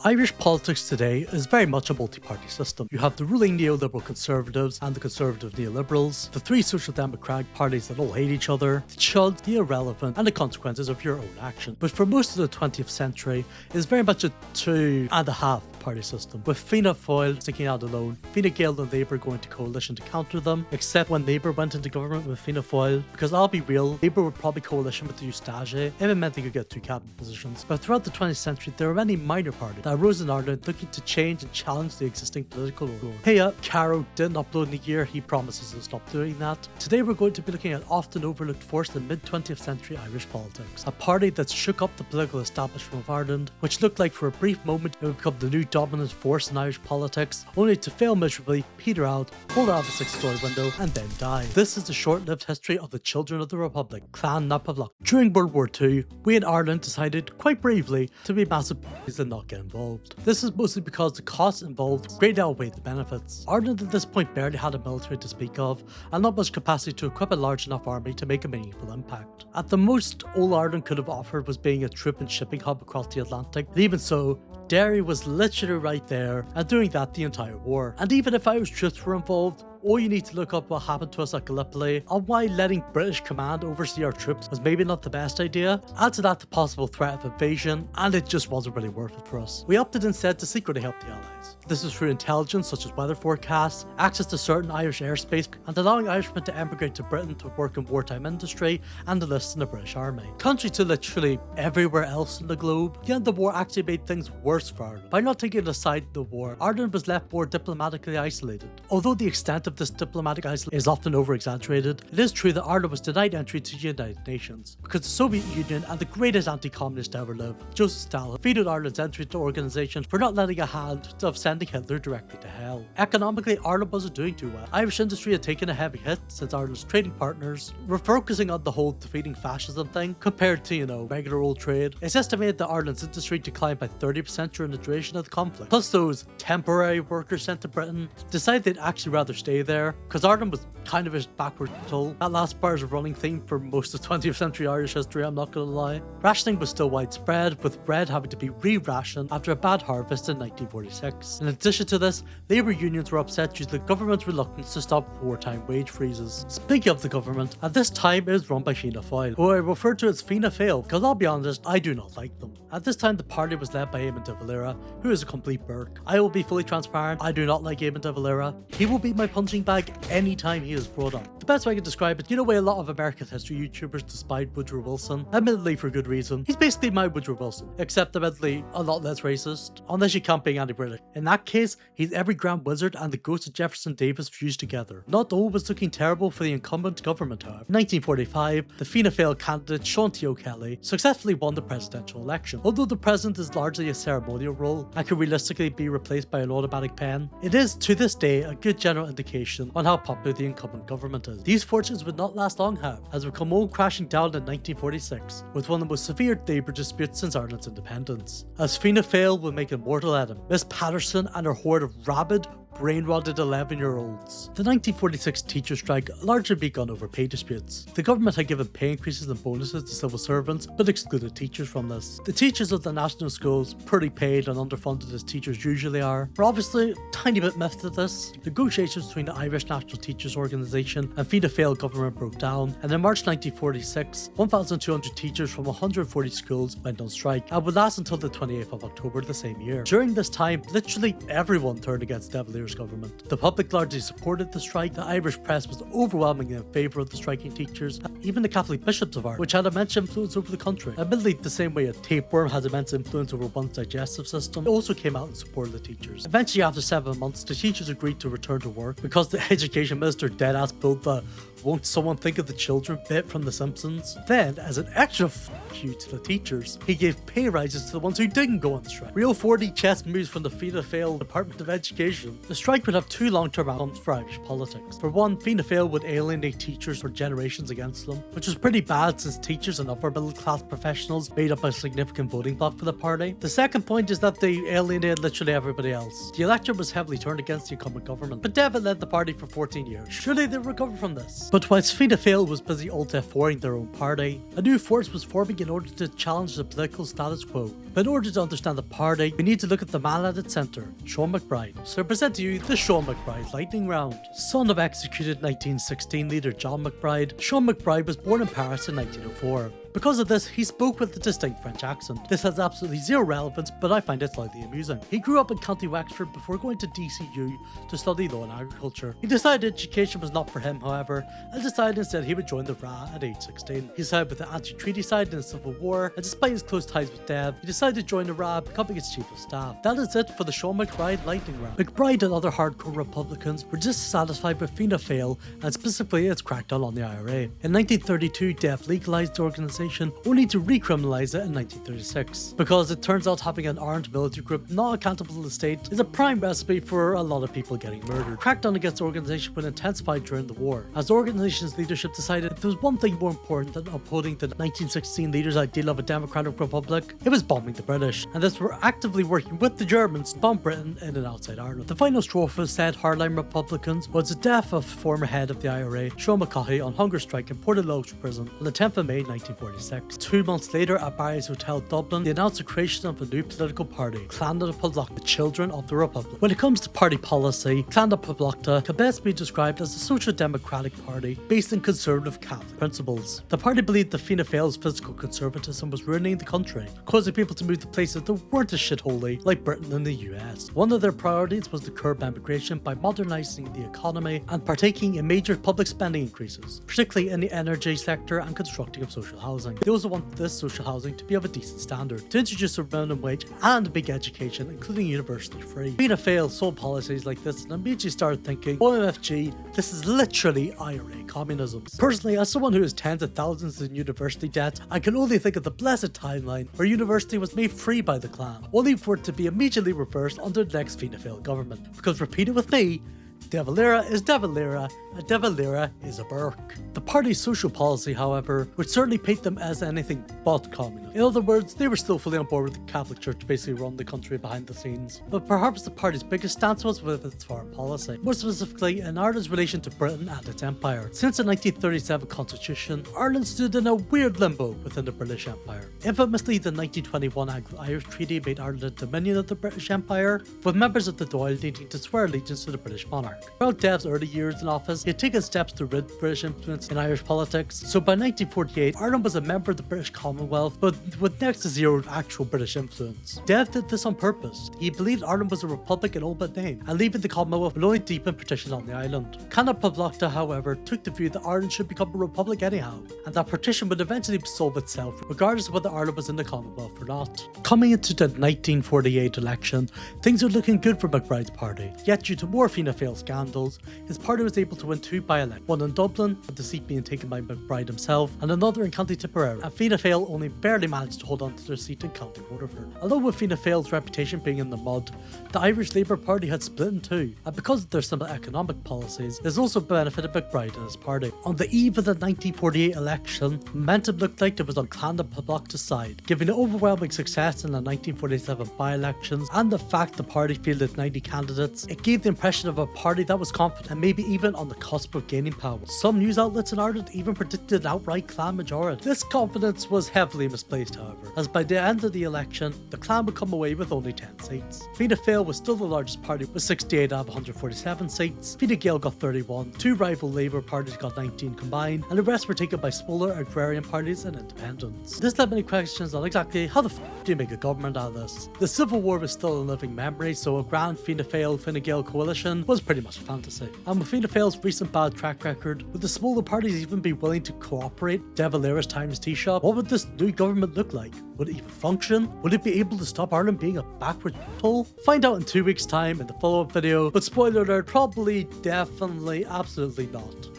Irish politics today is very much a multi-party system. You have the ruling neoliberal Conservatives and the Conservative neoliberals, the three social democratic parties that all hate each other, the chud, the irrelevant, and the consequences of your own action. But for most of the 20th century, it is very much a 2.5 party system, with Fianna Fáil sticking out alone, Fine Gael and Labour going to coalition to counter them, except when Labour went into government with Fianna Fáil, because I'll be real, Labour would probably coalition with the Ustage if it meant they could get 2 cabinet positions. But throughout the 20th century, there were many minor parties that arose in Ireland looking to change and challenge the existing political order. Hey Caro didn't upload in a year, he promises to stop doing that. Today we're going to be looking at often overlooked force in mid-20th century Irish politics, a party that shook up the political establishment of Ireland, which looked like for a brief moment it would become the new dominant force in Irish politics, only to fail miserably, peter out, pull out of a 6-story window, and then die. This is the short-lived history of the children of the Republic, Clann Na Poblachta. During World War II, we in Ireland decided, quite bravely, to be massive parties and not get involved. This is mostly because the costs involved greatly outweighed the benefits. Ireland at this point barely had a military to speak of, and not much capacity to equip a large enough army to make a meaningful impact. At the most, all Ireland could have offered was being a troop and shipping hub across the Atlantic, and even so, Derry was literally right there, and doing that the entire war. And even if Irish troops were involved, all you need to look up what happened to us at Gallipoli and why letting British command oversee our troops was maybe not the best idea. Add to that the possible threat of invasion, and it just wasn't really worth it for us. We opted instead to secretly help the Allies. This was through intelligence such as weather forecasts, access to certain Irish airspace, and allowing Irishmen to emigrate to Britain to work in wartime industry and enlist in the British Army. Contrary to literally everywhere else in the globe, the end of the war actually made things worse for Ireland. By not taking a side in the war, Ireland was left more diplomatically isolated. Although the extent of this diplomatic isolation is often over-exaggerated, it is true that Ireland was denied entry to the United Nations because the Soviet Union and the greatest anti-communist to ever live, Joseph Stalin, vetoed Ireland's entry to organisations for not lending a hand of sending Hitler directly to hell. Economically, Ireland wasn't doing too well. Irish industry had taken a heavy hit since Ireland's trading partners were focusing on the whole defeating fascism thing compared to, regular old trade. It's estimated that Ireland's industry declined by 30% during the duration of the conflict. Plus those temporary workers sent to Britain decided they'd actually rather stay there because Ireland was kind of a backward tool. That last part is a running theme for most of 20th century Irish history, I'm not gonna lie. Rationing was still widespread, with bread having to be re-rationed after a bad harvest in 1946. In addition to this, labour unions were upset due to the government's reluctance to stop wartime wage freezes. Speaking of the government, at this time it was run by Fianna Fáil, who I refer to as Fianna Fáil because I'll be honest, I do not like them. At this time the party was led by Eamon de Valera, who is a complete Burke. I will be fully transparent, I do not like Eamon de Valera. He will be my punching bag anytime he is brought up. The best way I can describe it, way a lot of American history YouTubers despise Woodrow Wilson, admittedly for good reason. He's basically my Woodrow Wilson, except admittedly a lot less racist, unless you can't be anti-British. In that case, he's every Grand Wizard and the ghost of Jefferson Davis fused together. Not all was looking terrible for the incumbent government, however. In 1945, the Fianna Fáil candidate Sean T. O'Kelly successfully won the presidential election. Although the president is largely a ceremonial role and can realistically be replaced by an automatic pen, it is to this day a good general indication on how popular the incumbent government is. These fortunes would not last long, however, as we come all crashing down in 1946 with one of the most severe labour disputes since Ireland's independence, as Fianna Fáil will make a mortal enemy, Miss Patterson and her horde of rabid, brain-rotted 11-year-olds. The 1946 teacher strike largely begun over pay disputes. The government had given pay increases and bonuses to civil servants, but excluded teachers from this. The teachers of the national schools, poorly paid and underfunded as teachers usually are, were obviously a tiny bit miffed at this. Negotiations between the Irish National Teachers Organisation and Fianna Fáil government broke down, and in March 1946, 1,200 teachers from 140 schools went on strike, and would last until the 28th of October the same year. During this time, literally everyone turned against De Valera's government. The public largely supported the strike, the Irish press was overwhelmingly in favour of the striking teachers, even the Catholic bishops of Ireland, which had immense influence over the country. Admittedly, the same way a tapeworm has immense influence over one's digestive system, also came out in support of the teachers. Eventually, after 7 months, the teachers agreed to return to work because the education minister deadass pulled the "won't someone think of the children" bit from The Simpsons. Then, as an extra f*** you to the teachers, he gave pay rises to the ones who didn't go on strike. Real 4D chess moves from the Fianna Fáil Department of Education. The strike would have two long-term outcomes for Irish politics. For one, Fianna Fáil would alienate teachers for generations against them, which was pretty bad since teachers and upper middle class professionals made up a significant voting bloc for the party. The second point is that they alienated literally everybody else. The electorate was heavily turned against the incumbent government, but Dermot led the party for 14 years. Surely they'd recover from this. But whilst Fianna Fáil was busy Old F4ing their own party, a new force was forming in order to challenge the political status quo. But in order to understand the party, we need to look at the man at its centre, Sean MacBride. So I present to you the Sean MacBride lightning round. Son of executed 1916 leader John MacBride, Sean MacBride was born in Paris in 1904. Because of this, he spoke with a distinct French accent. This has absolutely zero relevance, but I find it slightly amusing. He grew up in County Wexford before going to DCU to study law and agriculture. He decided education was not for him, however, and decided instead he would join the RA at age 16. He sided with the anti-treaty side in the Civil War, and despite his close ties with Dev, he decided to join the RA, becoming its chief of staff. That is it for the Sean MacBride lightning round. MacBride and other hardcore Republicans were dissatisfied with Fianna Fáil, and specifically its crackdown on the IRA. In 1932, Dev legalised the organisation, only to recriminalise it in 1936. Because it turns out having an armed military group not accountable to the state is a prime recipe for a lot of people getting murdered. Crackdown against the organisation would intensify during the war, as the organisation's leadership decided if there was one thing more important than upholding the 1916 leaders' ideal of a democratic republic, it was bombing the British, and thus were actively working with the Germans to bomb Britain in and outside Ireland. The final straw for said hardline Republicans was the death of former head of the IRA, Sean McCaughey, on hunger strike in Portaloge prison on the 10th of May 1946. 2 months later at Barry's Hotel Dublin, they announced the creation of a new political party, Clann Na Poblachta, the Children of the Republic. When it comes to party policy, Clann Na Poblachta can best be described as a social democratic party based in conservative Catholic principles. The party believed that Fianna Fáil's physical conservatism was ruining the country, causing people to move to places that weren't as shitholey like Britain and the US. One of their priorities was to curb emigration by modernising the economy and partaking in major public spending increases, particularly in the energy sector and constructing of social housing. They also want this social housing to be of a decent standard, to introduce a minimum wage and a big education, including university free. Fianna Fáil saw policies like this and immediately started thinking, OMFG, this is literally IRA communism. Personally, as someone who has tens of thousands in university debt, I can only think of the blessed timeline where university was made free by the Clan, only for it to be immediately reversed under the next Fianna Fáil government. Because repeat it with me, De Valera is De Valera, and De Valera is a Burke. The party's social policy, however, would certainly paint them as anything but communist. In other words, they were still fully on board with the Catholic Church basically run the country behind the scenes. But perhaps the party's biggest stance was with its foreign policy, more specifically in Ireland's relation to Britain and its empire. Since the 1937 Constitution, Ireland stood in a weird limbo within the British Empire. Infamously, the 1921 Anglo-Irish Treaty made Ireland a dominion of the British Empire, with members of the Dáil needing to swear allegiance to the British monarch. Throughout Dev's early years in office, he had taken steps to rid British influence in Irish politics, so by 1948, Ireland was a member of the British Commonwealth, but with next to zero actual British influence. Dev did this on purpose. He believed Ireland was a republic in all but name, and leaving the Commonwealth would only deepen partition on the island. Clann Na Poblachta, however, took the view that Ireland should become a republic anyhow, and that partition would eventually solve itself, regardless of whether Ireland was in the Commonwealth or not. Coming into the 1948 election, things were looking good for MacBride's party, yet due to more Fianna Fáil scandals, his party was able to win 2 by-elections, one in Dublin, with the seat being taken by MacBride himself, and another in County Tipperary, and Fianna Fáil only barely managed to hold on to their seat in County Waterford. Although with Fianna Fáil's reputation being in the mud, the Irish Labour Party had split in two, and because of their simple economic policies, this also benefited MacBride and his party. On the eve of the 1948 election, momentum looked like it was on Clann Na Poblachta's side, giving an overwhelming success in the 1947 by-elections, and the fact the party fielded 90 candidates, it gave the impression of a party that was confident and maybe even on the cusp of gaining power. Some news outlets in Ireland even predicted an outright Clan majority. This confidence was heavily misplaced, however, as by the end of the election, the Clan would come away with only 10 seats. Fianna Fáil was still the largest party with 68 out of 147 seats, Fine Gael got 31, 2 rival Labour parties got 19 combined, and the rest were taken by smaller agrarian parties and independents. This led many questions on exactly how the do you make a government out of this? The Civil War was still a living memory, so a grand Fianna Fáil Fine Gael coalition was pretty much a fantasy. And with Fianna Fáil's recent bad track record, would the smaller parties even be willing to cooperate? De Valera's Times Tea Shop? What would this new government look like? Would it even function? Would it be able to stop Ireland being a backward toll? Find out in 2 weeks' time in the follow-up video, but spoiler alert, probably, definitely, absolutely not.